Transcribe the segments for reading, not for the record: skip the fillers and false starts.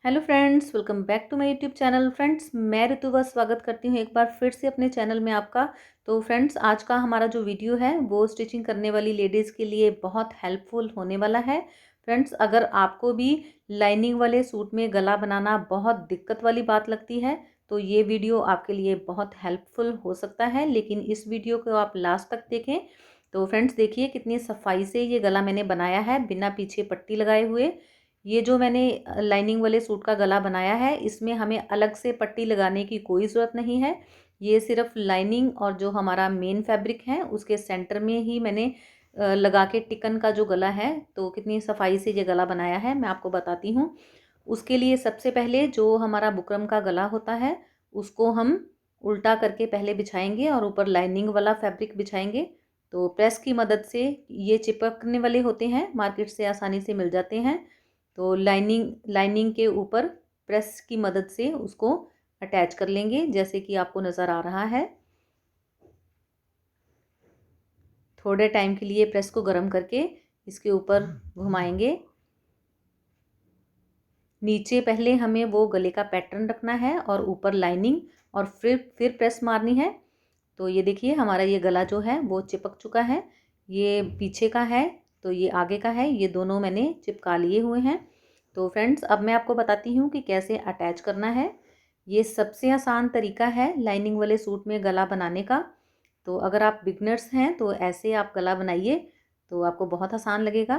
Hello friends, welcome back to my YouTube channel. Friends, मैं ऋतुवा स्वागत करती हूँ एक बार फिर से अपने चैनल में आपका। तो फ्रेंड्स, आज का हमारा जो वीडियो है वो स्टिचिंग करने वाली लेडीज़ के लिए बहुत हेल्पफुल होने वाला है। फ्रेंड्स, अगर आपको भी लाइनिंग वाले सूट में गला बनाना बहुत दिक्कत वाली बात लगती है तो ये वीडियो आपके लिए बहुत हेल्पफुल हो सकता है, लेकिन इस वीडियो को आप लास्ट तक देखें। तो फ्रेंड्स, देखिए कितनी सफाई से ये गला मैंने बनाया है बिना पीछे पट्टी लगाए हुए। ये जो मैंने लाइनिंग वाले सूट का गला बनाया है, इसमें हमें अलग से पट्टी लगाने की कोई ज़रूरत नहीं है। ये सिर्फ लाइनिंग और जो हमारा मेन फैब्रिक है उसके सेंटर में ही मैंने लगा के टिकन का जो गला है, तो कितनी सफाई से ये गला बनाया है मैं आपको बताती हूँ। उसके लिए सबसे पहले जो हमारा बुकरम का गला होता है उसको हम उल्टा करके पहले बिछाएंगे और ऊपर लाइनिंग वाला फैब्रिक बिछाएंगे। तो प्रेस की मदद से ये चिपकने वाले होते हैं, मार्केट से आसानी से मिल जाते हैं। तो लाइनिंग के ऊपर प्रेस की मदद से उसको अटैच कर लेंगे, जैसे कि आपको नज़र आ रहा है। थोड़े टाइम के लिए प्रेस को गर्म करके इसके ऊपर घुमाएंगे। नीचे पहले हमें वो गले का पैटर्न रखना है और ऊपर लाइनिंग, और फिर प्रेस मारनी है। तो ये देखिए हमारा ये गला जो है वो चिपक चुका है। ये पीछे का है तो ये आगे का है, ये दोनों मैंने चिपका लिए हुए हैं। तो फ्रेंड्स, अब मैं आपको बताती हूँ कि कैसे अटैच करना है। ये सबसे आसान तरीका है लाइनिंग वाले सूट में गला बनाने का। तो अगर आप बिगनर्स हैं तो ऐसे आप गला बनाइए तो आपको बहुत आसान लगेगा।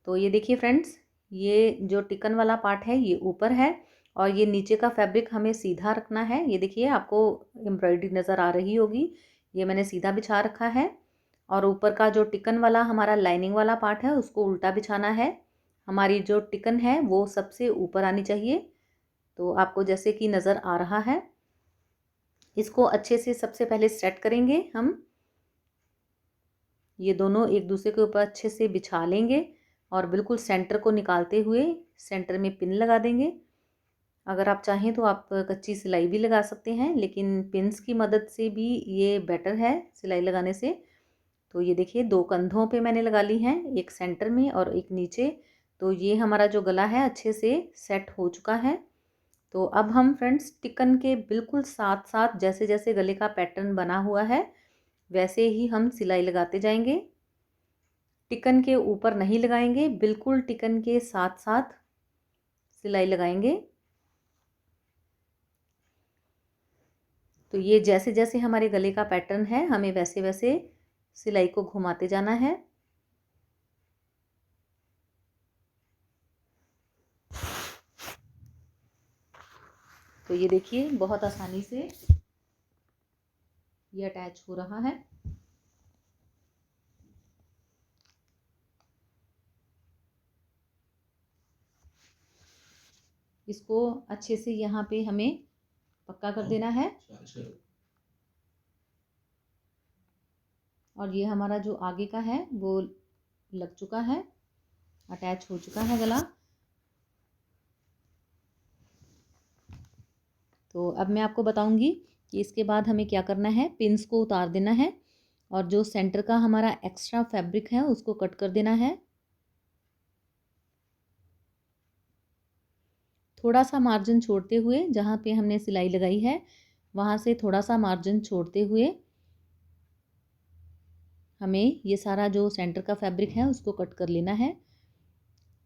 तो ये देखिए फ्रेंड्स, ये जो टिकन वाला पार्ट है ये ऊपर है और ये नीचे का फैब्रिक हमें सीधा रखना है। ये देखिए आपको एम्ब्रॉयडरी नज़र आ रही होगी, ये मैंने सीधा बिछा रखा है। और ऊपर का जो टिकन वाला हमारा लाइनिंग वाला पार्ट है उसको उल्टा बिछाना है। हमारी जो टिकन है वो सबसे ऊपर आनी चाहिए। तो आपको जैसे कि नज़र आ रहा है, इसको अच्छे से सबसे पहले सेट करेंगे हम। ये दोनों एक दूसरे के ऊपर अच्छे से बिछा लेंगे और बिल्कुल सेंटर को निकालते हुए सेंटर में पिन लगा देंगे। अगर आप चाहें तो आप कच्ची सिलाई भी लगा सकते हैं, लेकिन पिन्स की मदद से भी ये बेटर है सिलाई लगाने से। तो ये देखिए दो कंधों पे मैंने लगा ली हैं, एक सेंटर में और एक नीचे। तो ये हमारा जो गला है अच्छे से सेट हो चुका है। तो अब हम फ्रेंड्स टिकन के बिल्कुल साथ साथ जैसे जैसे गले का पैटर्न बना हुआ है वैसे ही हम सिलाई लगाते जाएंगे। टिकन के ऊपर नहीं लगाएंगे, बिल्कुल टिकन के साथ साथ सिलाई लगाएंगे। तो ये जैसे जैसे हमारे गले का पैटर्न है हमें वैसे वैसे सिलाई को घुमाते जाना है। तो ये देखिए बहुत आसानी से ये अटैच हो रहा है। इसको अच्छे से यहाँ पे हमें पक्का कर देना है। और ये हमारा जो आगे का है वो लग चुका है, अटैच हो चुका है गला। तो अब मैं आपको बताऊंगी कि इसके बाद हमें क्या करना है। पिन्स को उतार देना है और जो सेंटर का हमारा एक्स्ट्रा फैब्रिक है उसको कट कर देना है। थोड़ा सा मार्जिन छोड़ते हुए, जहाँ पे हमने सिलाई लगाई है वहाँ से थोड़ा सा मार्जिन छोड़ते हुए हमें ये सारा जो सेंटर का फैब्रिक है उसको कट कर लेना है।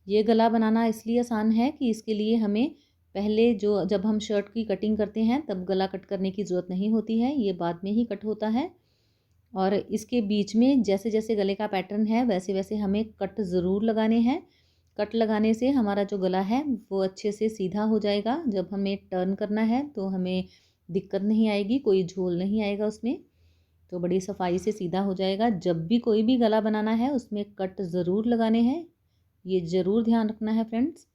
ये गला बनाना इसलिए आसान है कि इसके लिए हमें पहले जो जब हम शर्ट की कटिंग करते हैं तब गला कट करने की ज़रूरत नहीं होती है, ये बाद में ही कट होता है। और इसके बीच में जैसे जैसे गले का पैटर्न है वैसे वैसे हमें कट ज़रूर लगाने हैं। कट लगाने से हमारा जो गला है वो अच्छे से सीधा हो जाएगा। जब हमें टर्न करना है तो हमें दिक्कत नहीं आएगी, कोई झोल नहीं आएगा उसमें। तो बड़ी सफाई से सीधा हो जाएगा। जब भी कोई भी गला बनाना है उसमें कट ज़रूर लगाने हैं, ये ज़रूर ध्यान रखना है फ्रेंड्स।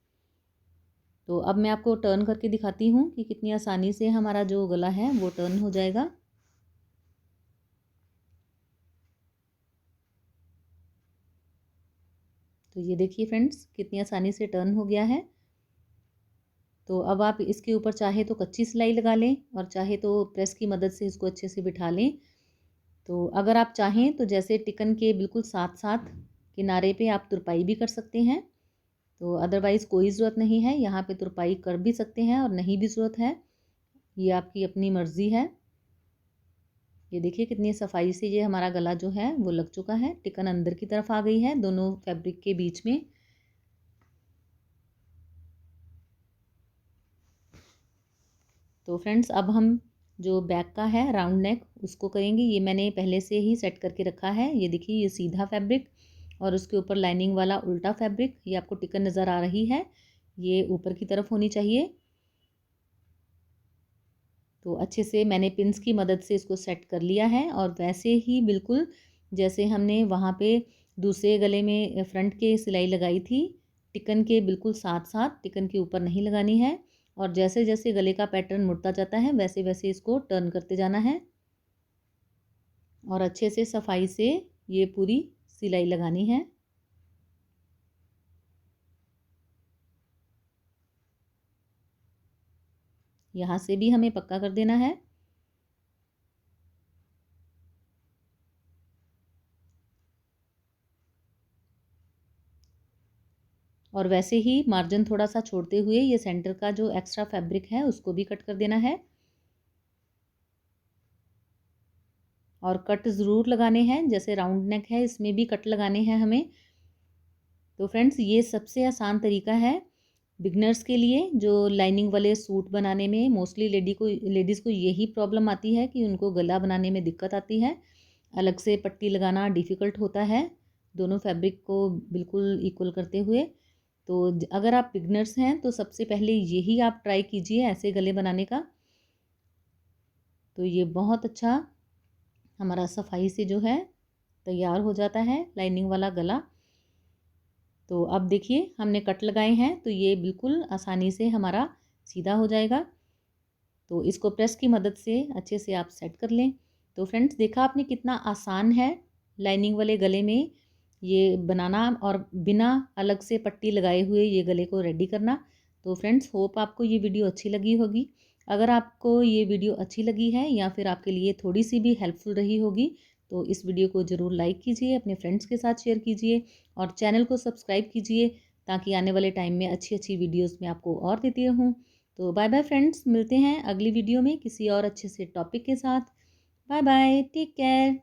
तो अब मैं आपको टर्न करके दिखाती हूँ कि कितनी आसानी से हमारा जो गला है वो टर्न हो जाएगा। तो ये देखिए फ्रेंड्स कितनी आसानी से टर्न हो गया है। तो अब आप इसके ऊपर चाहे तो कच्ची सिलाई लगा लें और चाहे तो प्रेस की मदद से इसको अच्छे से बिठा लें। तो अगर आप चाहें तो जैसे टिकन के बिल्कुल साथ साथ किनारे पे आप तुरपाई भी कर सकते हैं। तो अदरवाइज़ कोई ज़रूरत नहीं है, यहाँ पे तुरपाई कर भी सकते हैं और नहीं भी ज़रूरत है, ये आपकी अपनी मर्ज़ी है। ये देखिए कितनी सफाई से ये हमारा गला जो है वो लग चुका है, टिकन अंदर की तरफ आ गई है दोनों फैब्रिक के बीच में। तो फ्रेंड्स अब हम जो बैक का है राउंड नेक उसको करेंगे। ये मैंने पहले से ही सेट करके रखा है। ये देखिए ये सीधा फैब्रिक और उसके ऊपर लाइनिंग वाला उल्टा फैब्रिक, ये आपको टिकन नज़र आ रही है, ये ऊपर की तरफ होनी चाहिए। तो अच्छे से मैंने पिन्स की मदद से इसको सेट कर लिया है और वैसे ही बिल्कुल जैसे हमने वहाँ पे दूसरे गले में फ्रंट के सिलाई लगाई थी, टिकन के बिल्कुल साथ साथ, टिकन के ऊपर नहीं लगानी है। और जैसे जैसे गले का पैटर्न मुड़ता जाता है वैसे वैसे इसको टर्न करते जाना है और अच्छे से सफाई से ये पूरी सिलाई लगानी है। यहाँ से भी हमें पक्का कर देना है। और वैसे ही मार्जिन थोड़ा सा छोड़ते हुए ये सेंटर का जो एक्स्ट्रा फैब्रिक है उसको भी कट कर देना है और कट ज़रूर लगाने हैं, जैसे राउंड नेक है इसमें भी कट लगाने हैं हमें। तो फ्रेंड्स ये सबसे आसान तरीका है बिगनर्स के लिए, जो लाइनिंग वाले सूट बनाने में मोस्टली लेडीज़ को यही प्रॉब्लम आती है कि उनको गला बनाने में दिक्कत आती है, अलग से पट्टी लगाना डिफ़िकल्ट होता है दोनों फैब्रिक को बिल्कुल इक्वल करते हुए। तो अगर आप बिगनर्स हैं तो सबसे पहले यही आप ट्राई कीजिए ऐसे गले बनाने का। तो ये बहुत अच्छा हमारा सफाई से जो है तैयार हो जाता है लाइनिंग वाला गला। तो अब देखिए हमने कट लगाए हैं तो ये बिल्कुल आसानी से हमारा सीधा हो जाएगा। तो इसको प्रेस की मदद से अच्छे से आप सेट कर लें। तो फ्रेंड्स देखा आपने कितना आसान है लाइनिंग वाले गले में ये बनाना और बिना अलग से पट्टी लगाए हुए ये गले को रेडी करना। तो फ्रेंड्स होप आपको ये वीडियो अच्छी लगी होगी। अगर आपको ये वीडियो अच्छी लगी है या फिर आपके लिए थोड़ी सी भी हेल्पफुल रही होगी तो इस वीडियो को ज़रूर लाइक कीजिए, अपने फ्रेंड्स के साथ शेयर कीजिए और चैनल को सब्सक्राइब कीजिए ताकि आने वाले टाइम में अच्छी अच्छी वीडियोज़ मैं आपको और देती रहूँ। तो बाय बाय फ्रेंड्स, मिलते हैं अगली वीडियो में किसी और अच्छे से टॉपिक के साथ। Bye bye, take care.